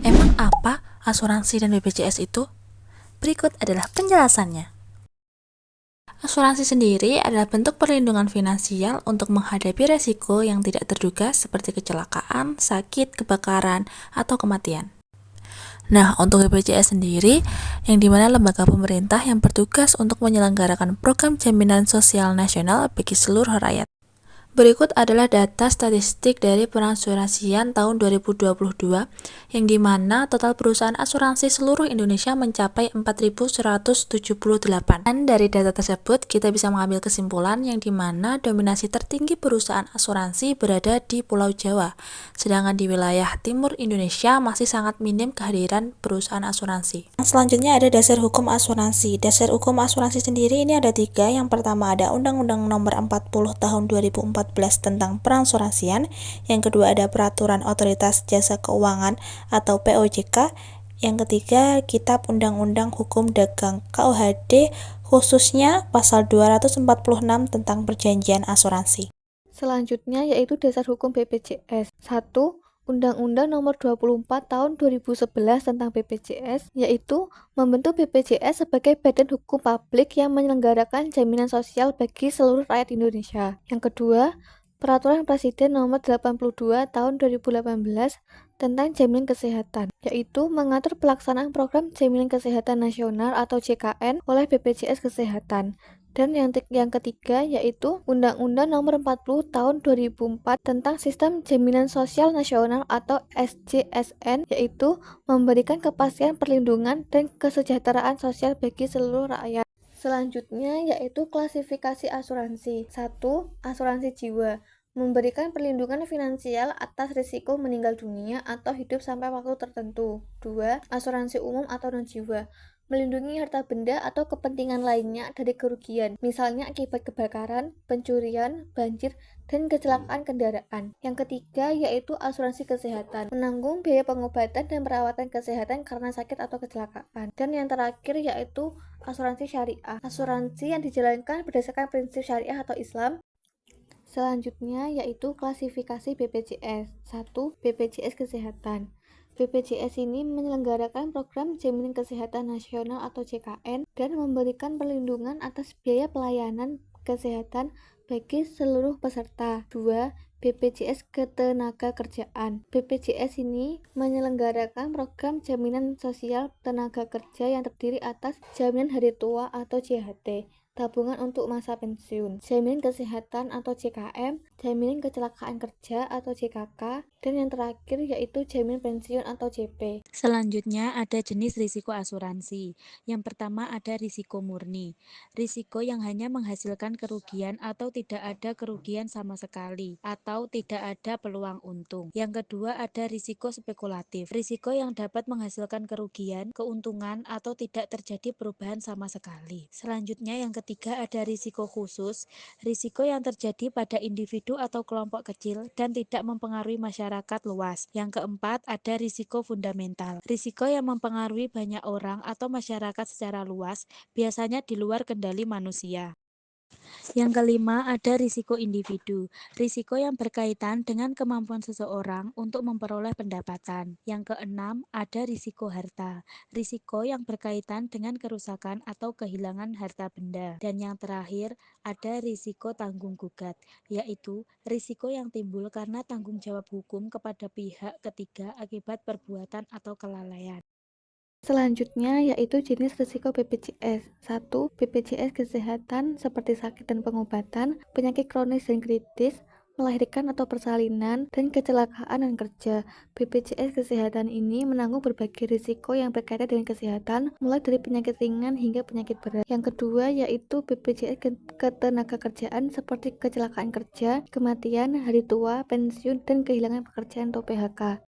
Emang apa asuransi dan BPJS itu? Berikut adalah penjelasannya. Asuransi sendiri adalah bentuk perlindungan finansial untuk menghadapi resiko yang tidak terduga seperti kecelakaan, sakit, kebakaran, atau kematian. Nah, untuk BPJS sendiri, yang dimana lembaga pemerintah yang bertugas untuk menyelenggarakan program jaminan sosial nasional bagi seluruh rakyat. Berikut adalah data statistik dari perasuransian tahun 2022, yang dimana total perusahaan asuransi seluruh Indonesia mencapai 4.178. Dan dari data tersebut, kita bisa mengambil kesimpulan yang dimana dominasi tertinggi perusahaan asuransi berada di Pulau Jawa, sedangkan di wilayah timur Indonesia masih sangat minim kehadiran perusahaan asuransi. Selanjutnya ada dasar hukum asuransi. Dasar hukum asuransi sendiri ini ada 3. Yang pertama ada Undang-Undang Nomor 40 Tahun 2014 tentang perasuransian. Yang kedua ada Peraturan Otoritas Jasa Keuangan atau POJK. Yang ketiga Kitab Undang-Undang Hukum Dagang KUHD, khususnya pasal 246 tentang perjanjian asuransi. Selanjutnya yaitu dasar hukum BPJS. 1. Undang-Undang Nomor 24 Tahun 2011 tentang BPJS, yaitu membentuk BPJS sebagai badan hukum publik yang menyelenggarakan jaminan sosial bagi seluruh rakyat Indonesia. Yang kedua, Peraturan Presiden Nomor 82 Tahun 2018 tentang jaminan kesehatan, yaitu mengatur pelaksanaan program jaminan kesehatan nasional atau JKN oleh BPJS Kesehatan. Dan yang ketiga yaitu Undang-Undang Nomor 40 Tahun 2004 tentang Sistem Jaminan Sosial Nasional atau SJSN, yaitu memberikan kepastian perlindungan dan kesejahteraan sosial bagi seluruh rakyat. Selanjutnya yaitu klasifikasi asuransi. 1. Asuransi jiwa, memberikan perlindungan finansial atas risiko meninggal dunia atau hidup sampai waktu tertentu. 2. Asuransi umum atau non-jiwa, melindungi harta benda atau kepentingan lainnya dari kerugian, misalnya akibat kebakaran, pencurian, banjir, dan kecelakaan kendaraan. Yang ketiga yaitu asuransi kesehatan, menanggung biaya pengobatan dan perawatan kesehatan karena sakit atau kecelakaan. Dan yang terakhir yaitu asuransi syariah, asuransi yang dijalankan berdasarkan prinsip syariah atau Islam. Selanjutnya yaitu klasifikasi BPJS. 1. BPJS Kesehatan. BPJS ini menyelenggarakan program jaminan kesehatan nasional atau JKN dan memberikan perlindungan atas biaya pelayanan kesehatan bagi seluruh peserta. 2. BPJS Ketenagakerjaan. BPJS ini menyelenggarakan program jaminan sosial tenaga kerja yang terdiri atas jaminan hari tua atau JHT, tabungan untuk masa pensiun, jaminan kesehatan atau JKM, jaminan kecelakaan kerja atau JKK, dan yang terakhir yaitu jaminan pensiun atau JP. Selanjutnya ada jenis risiko asuransi. Yang pertama ada risiko murni, risiko yang hanya menghasilkan kerugian atau tidak ada kerugian sama sekali, atau tidak ada peluang untung. Yang kedua ada risiko spekulatif, risiko yang dapat menghasilkan kerugian, keuntungan, atau tidak terjadi perubahan sama sekali. Selanjutnya yang ketiga ada risiko khusus, risiko yang terjadi pada individu atau kelompok kecil dan tidak mempengaruhi masyarakat luas. Yang keempat ada risiko fundamental, risiko yang mempengaruhi banyak orang atau masyarakat secara luas, biasanya di luar kendali manusia. Yang kelima ada risiko individu, risiko yang berkaitan dengan kemampuan seseorang untuk memperoleh pendapatan. Yang keenam ada risiko harta, risiko yang berkaitan dengan kerusakan atau kehilangan harta benda. Dan yang terakhir ada risiko tanggung gugat, yaitu risiko yang timbul karena tanggung jawab hukum kepada pihak ketiga akibat perbuatan atau kelalaian. Selanjutnya yaitu jenis risiko BPJS. 1. BPJS Kesehatan seperti sakit dan pengobatan, penyakit kronis dan kritis, melahirkan atau persalinan, dan kecelakaan dan kerja. BPJS Kesehatan ini menanggung berbagai risiko yang berkaitan dengan kesehatan, mulai dari penyakit ringan hingga penyakit berat. Yang kedua yaitu BPJS Ketenagakerjaan seperti kecelakaan kerja, kematian, hari tua, pensiun, dan kehilangan pekerjaan atau PHK.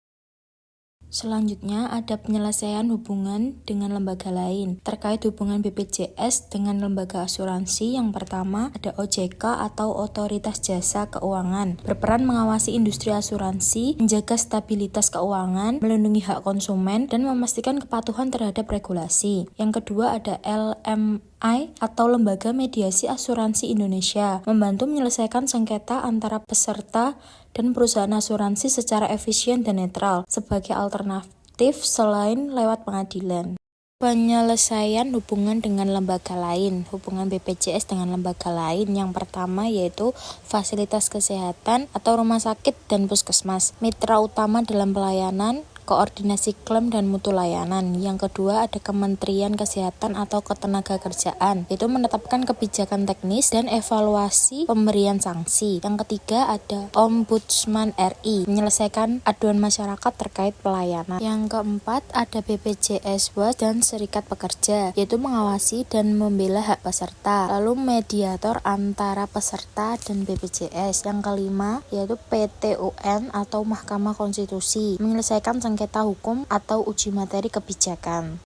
Selanjutnya ada penyelesaian hubungan dengan lembaga lain. Terkait hubungan BPJS dengan lembaga asuransi, yang pertama ada OJK atau Otoritas Jasa Keuangan. Berperan mengawasi industri asuransi, menjaga stabilitas keuangan, melindungi hak konsumen, dan memastikan kepatuhan terhadap regulasi. Yang kedua ada LMI atau Lembaga Mediasi Asuransi Indonesia, membantu menyelesaikan sengketa antara peserta dan perusahaan asuransi secara efisien dan netral sebagai alternatif selain lewat pengadilan. Penyelesaian hubungan dengan lembaga lain. Hubungan BPJS dengan lembaga lain yang pertama yaitu fasilitas kesehatan atau rumah sakit dan puskesmas, mitra utama dalam pelayanan, koordinasi klaim dan mutu layanan. Yang kedua ada Kementerian Kesehatan atau Ketenagakerjaan, yaitu menetapkan kebijakan teknis dan evaluasi pemberian sanksi. Yang ketiga ada Ombudsman RI, menyelesaikan aduan masyarakat terkait pelayanan. Yang keempat ada BPJS Watch dan Serikat Pekerja, yaitu mengawasi dan membela hak peserta. Lalu mediator antara peserta dan BPJS. Yang kelima yaitu PT UN atau Mahkamah Konstitusi, menyelesaikan sengketa hukum atau uji materi kebijakan.